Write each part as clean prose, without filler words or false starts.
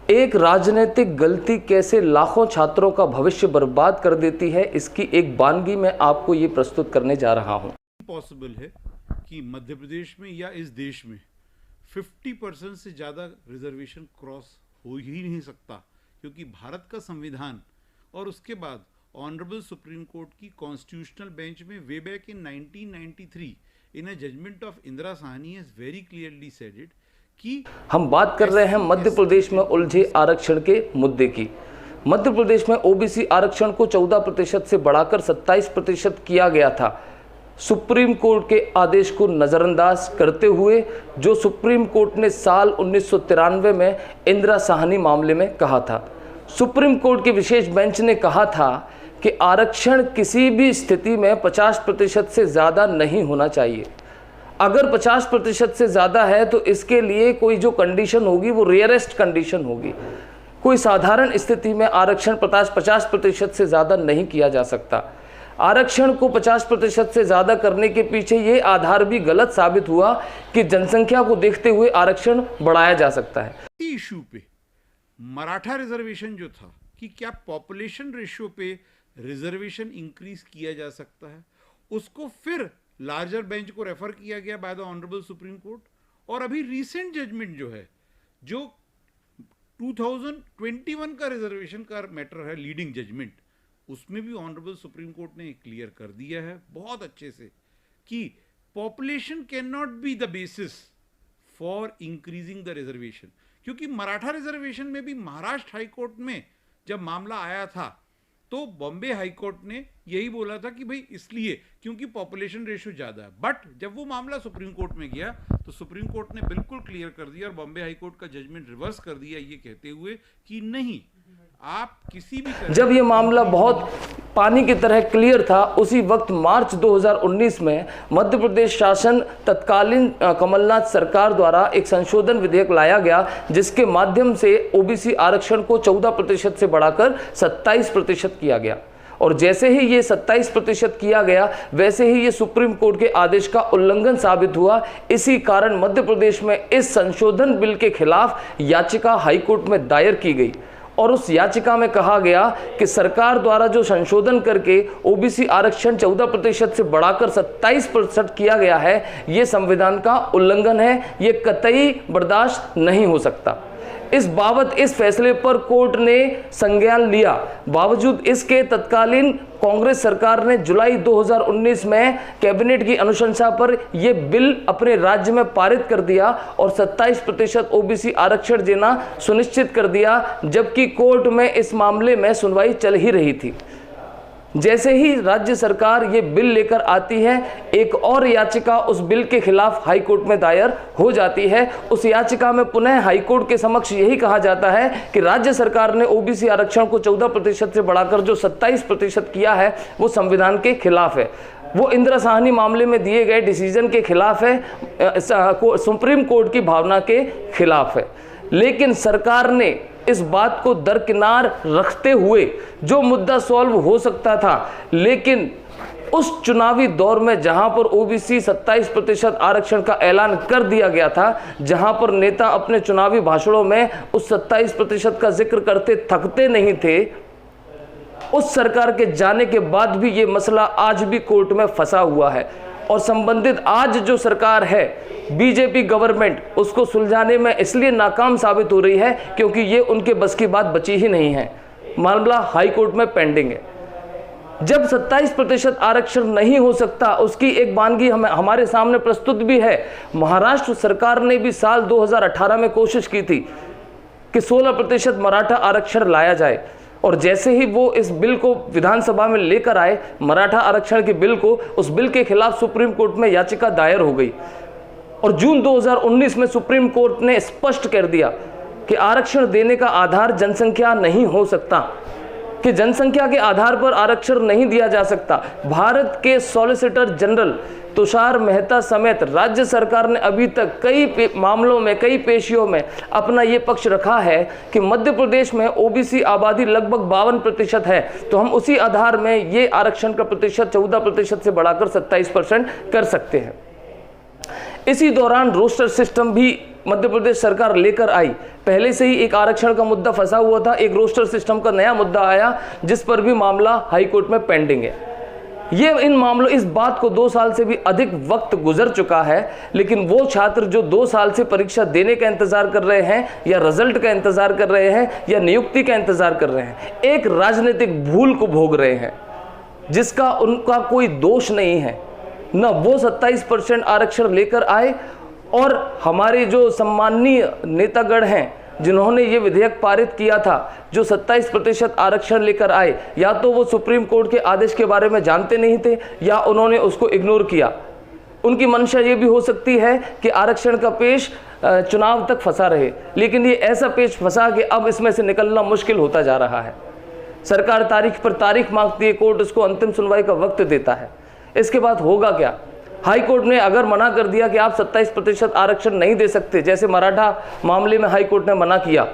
एक राजनीतिक गलती कैसे लाखों छात्रों का भविष्य बर्बाद कर देती है, इसकी एक वानगी मैं आपको ये प्रस्तुत करने जा रहा हूँ। पॉसिबल है कि मध्य प्रदेश में या इस देश में 50% से ज़्यादा रिजर्वेशन क्रॉस हो ही नहीं सकता, क्योंकि भारत का संविधान और उसके बाद ऑनरेबल सुप्रीम कोर्ट की कॉन्स्टिट्यूशनल बेंच में way back in 1993 in a judgement of Indira Sawhney has very clearly said it कि हम बात कर रहे हैं मध्य प्रदेश में उलझे आरक्षण के मुद्दे की। मध्य प्रदेश में ओबीसी आरक्षण को 14% से बढ़ाकर 27% किया गया था, सुप्रीम कोर्ट के आदेश को नज़रअंदाज करते हुए, जो सुप्रीम कोर्ट ने साल 1993 में इंदिरा साहनी मामले में कहा था। सुप्रीम कोर्ट की विशेष बेंच ने कहा था कि आरक्षण किसी भी स्थिति में 50% से ज़्यादा नहीं होना चाहिए। अगर 50% से ज़्यादा है तो इसके लिए कोई जो कंडीशन होगी वो रेयरेस्ट कंडीशन होगी। कोई साधारण स्थिति में आरक्षण 50% से ज़्यादा नहीं किया जा सकता। आरक्षण को 50% से ज़्यादा करने के पीछे ये आधार भी गलत साबित हुआ कि जनसंख्या को देखते हुए आरक्षण बढ़ाया जा सकता है। इशू पे मराठा रिजर्वेशन जो था कि क्या पॉपुलेशन रेशियो पे रिजर्वेशन इंक्रीज किया जा सकता है, उसको फिर लार्जर बेंच को रेफर किया गया by the honourable supreme court. और अभी रीसेंट जजमेंट जो है, जो 2021 का रिजर्वेशन का मैटर है, लीडिंग जजमेंट, उसमें भी ऑनरेबल सुप्रीम कोर्ट ने क्लियर कर दिया है बहुत अच्छे से कि population can not be the basis for increasing the reservation. क्योंकि मराठा रिजर्वेशन में भी महाराष्ट्र हाई कोर्ट में जब मामला आया था तो बॉम्बे हाई कोर्ट ने यही बोला था कि भाई इसलिए क्योंकि पॉपुलेशन रेशियो ज्यादा है। बट जब वो मामला सुप्रीम कोर्ट में गया तो सुप्रीम कोर्ट ने बिल्कुल क्लियर कर दिया और बॉम्बे हाई कोर्ट का जजमेंट रिवर्स कर दिया, ये कहते हुए कि नहीं, आप किसी भी जब ये मामला बहुत पानी की तरह क्लियर था, उसी वक्त मार्च 2019 में मध्य प्रदेश शासन तत्कालीन कमलनाथ सरकार द्वारा एक संशोधन विधेयक लाया गया, जिसके माध्यम से ओबीसी आरक्षण को 14% से बढ़ाकर 27% किया गया। और जैसे ही ये 27% किया गया, वैसे ही ये सुप्रीम कोर्ट के आदेश का उल्लंघन साबित हुआ। इसी कारण मध्य प्रदेश में इस संशोधन बिल के खिलाफ याचिका हाईकोर्ट में दायर की गई और उस याचिका में कहा गया कि सरकार द्वारा जो संशोधन करके ओबीसी आरक्षण 14% से बढ़ाकर 27% किया गया है, ये संविधान का उल्लंघन है, ये कतई बर्दाश्त नहीं हो सकता। इस बाबत इस फैसले पर कोर्ट ने संज्ञान लिया। बावजूद इसके तत्कालीन कांग्रेस सरकार ने जुलाई 2019 में कैबिनेट की अनुशंसा पर यह बिल अपने राज्य में पारित कर दिया और 27% ओबीसी आरक्षण देना सुनिश्चित कर दिया, जबकि कोर्ट में इस मामले में सुनवाई चल ही रही थी। जैसे ही राज्य सरकार ये बिल लेकर आती है, एक और याचिका उस बिल के खिलाफ हाई कोर्ट में दायर हो जाती है। उस याचिका में पुनः हाई कोर्ट के समक्ष यही कहा जाता है कि राज्य सरकार ने ओबीसी आरक्षण को 14% से बढ़ाकर जो 27% किया है वो संविधान के खिलाफ है, वो इंदिरा साहनी मामले में दिए गए डिसीजन के खिलाफ है, सुप्रीम कोर्ट की भावना के खिलाफ है। लेकिन सरकार ने इस बात को दरकिनार रखते हुए जो मुद्दा सॉल्व हो सकता था, लेकिन उस चुनावी दौर में जहां पर ओबीसी 27% आरक्षण का ऐलान कर दिया गया था, जहां पर नेता अपने चुनावी भाषणों में उस 27% का जिक्र करते थकते नहीं थे, उस सरकार के जाने के बाद भी ये मसला आज भी कोर्ट में फंसा हुआ है। और संबंधित आज जो सरकार है, बीजेपी गवर्नमेंट, उसको सुलझाने में इसलिए नाकाम साबित हो रही है क्योंकि ये उनके बस की बात बची ही नहीं है। मामला हाई कोर्ट में पेंडिंग है। जब 27% आरक्षण नहीं हो सकता, उसकी एक वानगी हमारे सामने प्रस्तुत भी है। महाराष्ट्र सरकार ने भी साल 2018 में कोशिश की थी कि 16% मराठा आरक्षण लाया जाए, और जैसे ही वो इस बिल को विधानसभा में लेकर आए, मराठा आरक्षण के बिल को, उस बिल के खिलाफ सुप्रीम कोर्ट में याचिका दायर हो गई। और जून 2019 में सुप्रीम कोर्ट ने स्पष्ट कर दिया कि आरक्षण देने का आधार जनसंख्या नहीं हो सकता, कि जनसंख्या के आधार पर आरक्षण नहीं दिया जा सकता। भारत के सॉलिसिटर जनरल तुषार मेहता समेत राज्य सरकार ने अभी तक कई मामलों में, कई पेशियों में अपना ये पक्ष रखा है कि मध्य प्रदेश में ओबीसी आबादी लगभग 52% है, तो हम उसी आधार में ये आरक्षण का प्रतिशत 14% से बढ़ाकर 27% कर सकते हैं। इसी दौरान रोस्टर सिस्टम भी मध्य प्रदेश सरकार लेकर आई, पहले से ही एक आरक्षण का मुद्दा फंसा हुआ था, एक रोस्टर सिस्टम का नया मुद्दा आया जिस पर भी मामला हाईकोर्ट में पेंडिंग है। ये इन मामलों, इस बात को 2 साल से भी अधिक वक्त गुजर चुका है, लेकिन वो छात्र जो 2 साल से परीक्षा देने का इंतजार कर रहे हैं या रिजल्ट का इंतजार कर रहे हैं या नियुक्ति का इंतजार कर रहे हैं, एक राजनीतिक भूल को भोग रहे हैं जिसका उनका कोई दोष नहीं है। न वो 27% आरक्षण लेकर आए और हमारे जो सम्माननीय नेतागण हैं जिन्होंने ये विधेयक पारित किया था, जो 27% आरक्षण लेकर आए, या तो वो सुप्रीम कोर्ट के आदेश के बारे में जानते नहीं थे या उन्होंने उसको इग्नोर किया। उनकी मंशा ये भी हो सकती है कि आरक्षण का पेश चुनाव तक फंसा रहे, लेकिन ये ऐसा पेश फंसा कि अब इसमें से निकलना मुश्किल होता जा रहा है। सरकार तारीख पर तारीख मांगती है, कोर्ट उसको अंतिम सुनवाई का वक्त देता है। इसके बाद होगा क्या? हाई कोर्ट ने अगर मना कर दिया कि आप 27% आरक्षण नहीं दे सकते, जैसे मराठा मामले में हाई कोर्ट ने मना किया,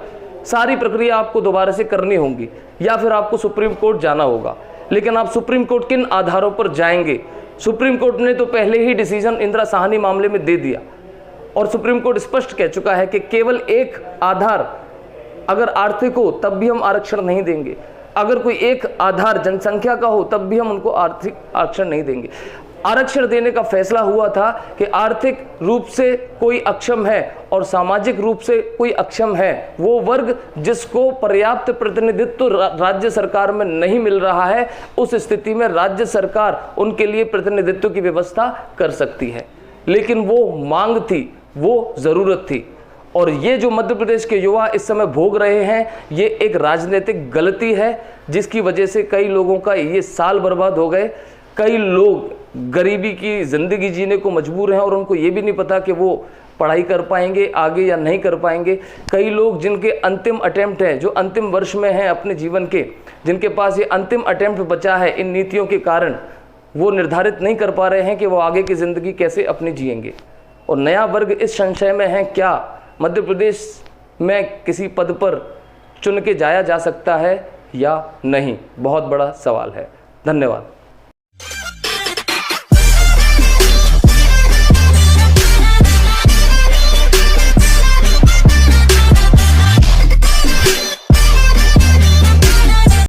सारी प्रक्रिया आपको दोबारा से करनी होगी या फिर आपको सुप्रीम कोर्ट जाना होगा। लेकिन आप सुप्रीम कोर्ट किन आधारों पर जाएंगे? सुप्रीम कोर्ट ने तो पहले ही डिसीजन इंदिरा साहनी मामले में दे दिया और सुप्रीम कोर्ट स्पष्ट कह चुका है कि केवल एक आधार अगर आर्थिक हो तब भी हम आरक्षण नहीं देंगे, अगर कोई एक आधार जनसंख्या का हो तब भी हम उनको आर्थिक आरक्षण नहीं देंगे। आरक्षण देने का फैसला हुआ था कि आर्थिक रूप से कोई अक्षम है और सामाजिक रूप से कोई अक्षम है, वो वर्ग जिसको पर्याप्त प्रतिनिधित्व राज्य सरकार में नहीं मिल रहा है, उस स्थिति में राज्य सरकार उनके लिए प्रतिनिधित्व की व्यवस्था कर सकती है। लेकिन वो मांग थी, वो ज़रूरत थी, और ये जो मध्य प्रदेश के युवा इस समय भोग रहे हैं, ये एक राजनीतिक गलती है जिसकी वजह से कई लोगों का ये साल बर्बाद हो गए। कई लोग गरीबी की ज़िंदगी जीने को मजबूर हैं और उनको ये भी नहीं पता कि वो पढ़ाई कर पाएंगे आगे या नहीं कर पाएंगे। कई लोग जिनके अंतिम अटेम्प्ट हैं, जो अंतिम वर्ष में हैं अपने जीवन के, जिनके पास ये अंतिम अटेम्प्ट बचा है इन नीतियों के कारण, वो निर्धारित नहीं कर पा रहे हैं कि वो आगे की ज़िंदगी कैसे अपनी जिएंगे। और नया वर्ग इस संशय में है, क्या मध्य प्रदेश में किसी पद पर चुन के जाया जा सकता है या नहीं? बहुत बड़ा सवाल है। धन्यवाद।